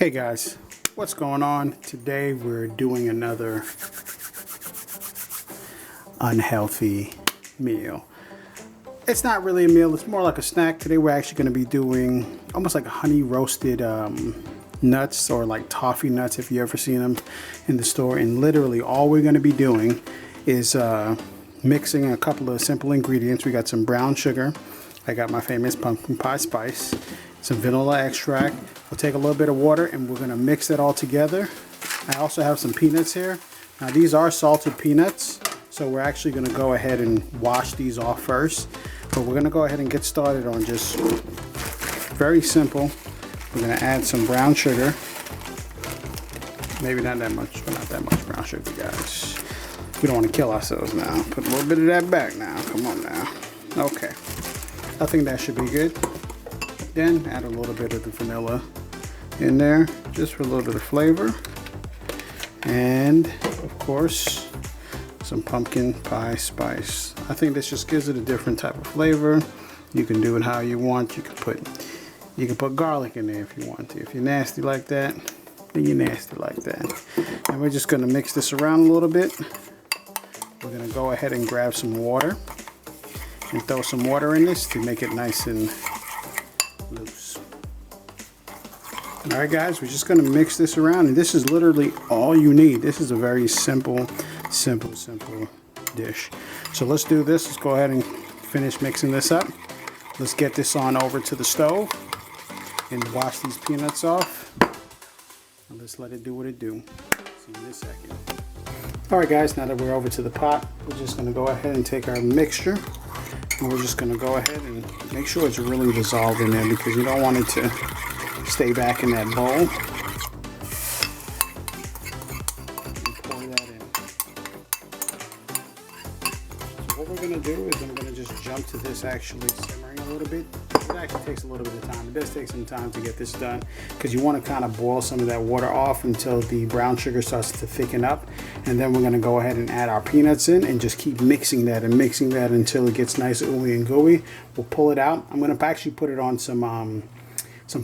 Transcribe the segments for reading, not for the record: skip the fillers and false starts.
Hey guys, what's going on? Today we're doing another unhealthy meal. It's not really a meal, it's more like a snack. Today we're actually going to be doing almost like honey roasted nuts, or like toffee nuts if you ever seen them in the store. And literally all we're going to be doing is mixing a couple of simple ingredients. We got some brown sugar. I got my famous pumpkin pie spice, some vanilla extract. We'll take a little bit of water and we're going to mix that all together. I also have some peanuts here. Now these are salted peanuts, so we're actually going to go ahead and wash these off first. But we're going to go ahead and get started on just very simple. We're going to add some brown sugar. Maybe not that much, but not that much brown sugar, guys. We don't want to kill ourselves now. Put a little bit of that back now. Come on now. Okay. I think that should be good. Then add a little bit of the vanilla in there, just for a little bit of flavor. And of course, some pumpkin pie spice. I think this just gives it a different type of flavor. You can do it how you want. You can put garlic in there if you want to. If you're nasty like that, then you're nasty like that. And we're just gonna mix this around a little bit. We're gonna go ahead and grab some water and throw some water in this to make it nice and loose. Alright guys, we're just going to mix this around, and this is literally all you need. This is a very simple dish. So let's do this. Let's go ahead and finish mixing this up. Let's get this on over to the stove and wash these peanuts off. And let's let it do what it do. See you in a second. Alright guys, now that we're over to the pot, we're just going to go ahead and take our mixture. And we're just going to go ahead and make sure it's really dissolved in there, because you don't want it to stay back in that bowl. And pour that in. So what we're going to do is I'm going to just jump to this actually simmering a little bit. It actually takes a little bit of time. It does take some time to get this done, because you want to kind of boil some of that water off until the brown sugar starts to thicken up. And then we're going to go ahead and add our peanuts in and just keep mixing that until it gets nice, ooey and gooey. We'll pull it out. I'm going to actually put it on some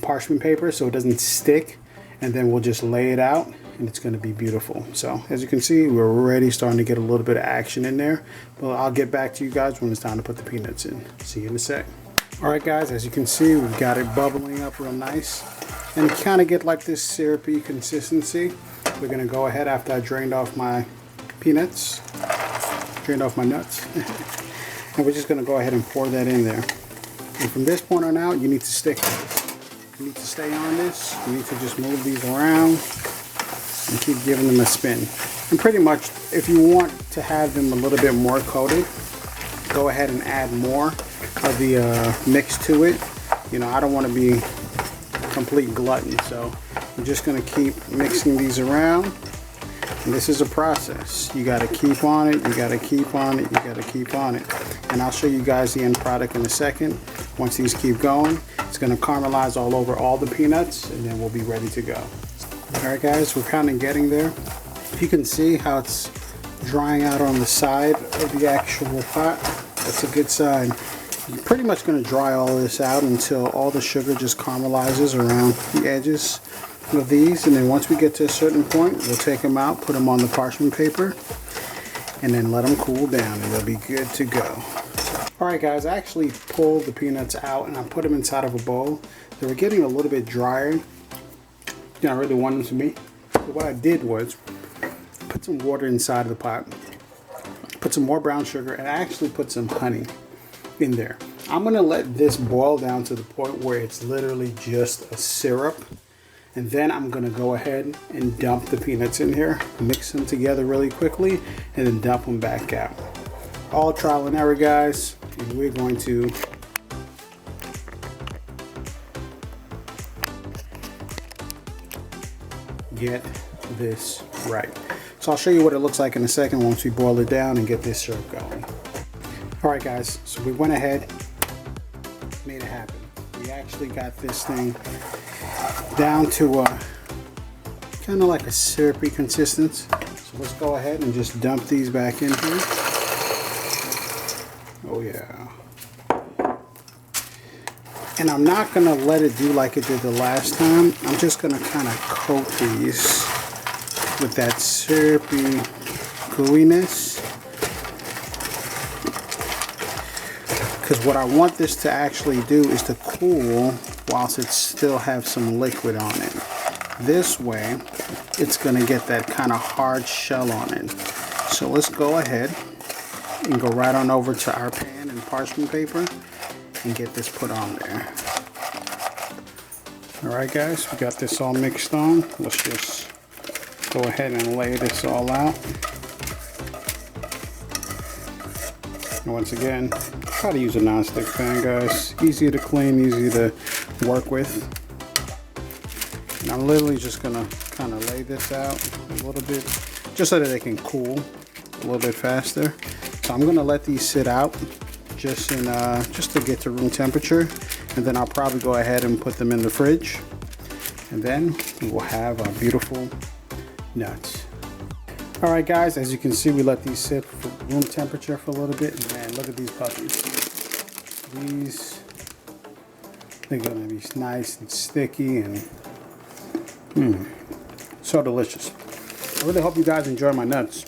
parchment paper so it doesn't stick, and then we'll just lay it out, and it's going to be beautiful. So as you can see, we're already starting to get a little bit of action in there. But I'll get back to you guys when it's time to put the peanuts in. See you in a sec. Alright guys, as you can see, we've got it bubbling up real nice, and kind of get like this syrupy consistency. We're going to go ahead, after I drained off my peanuts, drained off my nuts, and we're just going to go ahead and pour that in there. And from this point on out, you need to stick with it. You need to stay on this. You need to just move these around and keep giving them a spin. And pretty much, if you want to have them a little bit more coated, go ahead and add more of the mix to it. You know, I don't want to be a complete glutton, so I'm just going to keep mixing these around. And this is a process. You got to keep on it, you got to keep on it, you got to keep on it. And I'll show you guys the end product in a second. Once these keep going, it's going to caramelize all over all the peanuts, and then we'll be ready to go. Alright guys, we're kind of getting there. If you can see how it's drying out on the side of the actual pot, that's a good sign. You're pretty much going to dry all of this out until all the sugar just caramelizes around the edges of these. And then once we get to a certain point, we'll take them out, put them on the parchment paper, and then let them cool down, and they'll be good to go. Alright guys, I actually pulled the peanuts out and I put them inside of a bowl. They were getting a little bit drier than I really wanted them to be. So what I did was put some water inside of the pot, put some more brown sugar, and I actually put some honey in there. I'm going to let this boil down to the point where it's literally just a syrup, and then I'm going to go ahead and dump the peanuts in here, mix them together really quickly, and then dump them back out. All trial and error, guys, and we're going to get this right. So I'll show you what it looks like in a second once we boil it down and get this syrup going. Alright guys, so we went ahead, made it happen. We actually got this thing down to kind of like a syrupy consistency. So let's go ahead and just dump these back in here. Oh yeah. And I'm not gonna let it do like it did the last time. I'm just gonna kind of coat these with that syrupy gooiness. Because what I want this to actually do is to cool whilst it still have some liquid on it. This way, it's gonna get that kind of hard shell on it. So let's go ahead and go right on over to our pan and parchment paper and get this put on there. Alright guys, we got this all mixed on. Let's just go ahead and lay this all out. And once again, try to use a non-stick pan, guys. Easy to clean, easy to work with. And I'm literally just gonna kind of lay this out a little bit, just so that they can cool a little bit faster. So I'm gonna let these sit out just to get to room temperature, and then I'll probably go ahead and put them in the fridge, and then we will have our beautiful nuts. All right, guys, as you can see, we let these sit for room temperature for a little bit, and man, look at these puppies. They're gonna be nice and sticky and so delicious. I really hope you guys enjoy my nuts.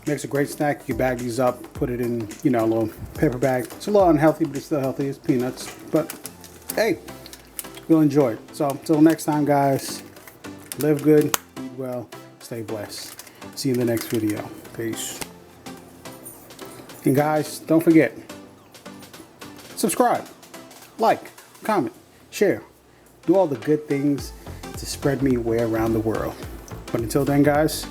Makes a great snack. You can bag these up, put it in, you know, a little paper bag. It's a little unhealthy, but it's still healthy. It's peanuts, but hey, you'll enjoy it. So until next time, guys, live good, eat well, stay blessed. See you in the next video. Peace. And guys, don't forget, subscribe, like, comment, share. Do all the good things to spread me way around the world. But until then, guys,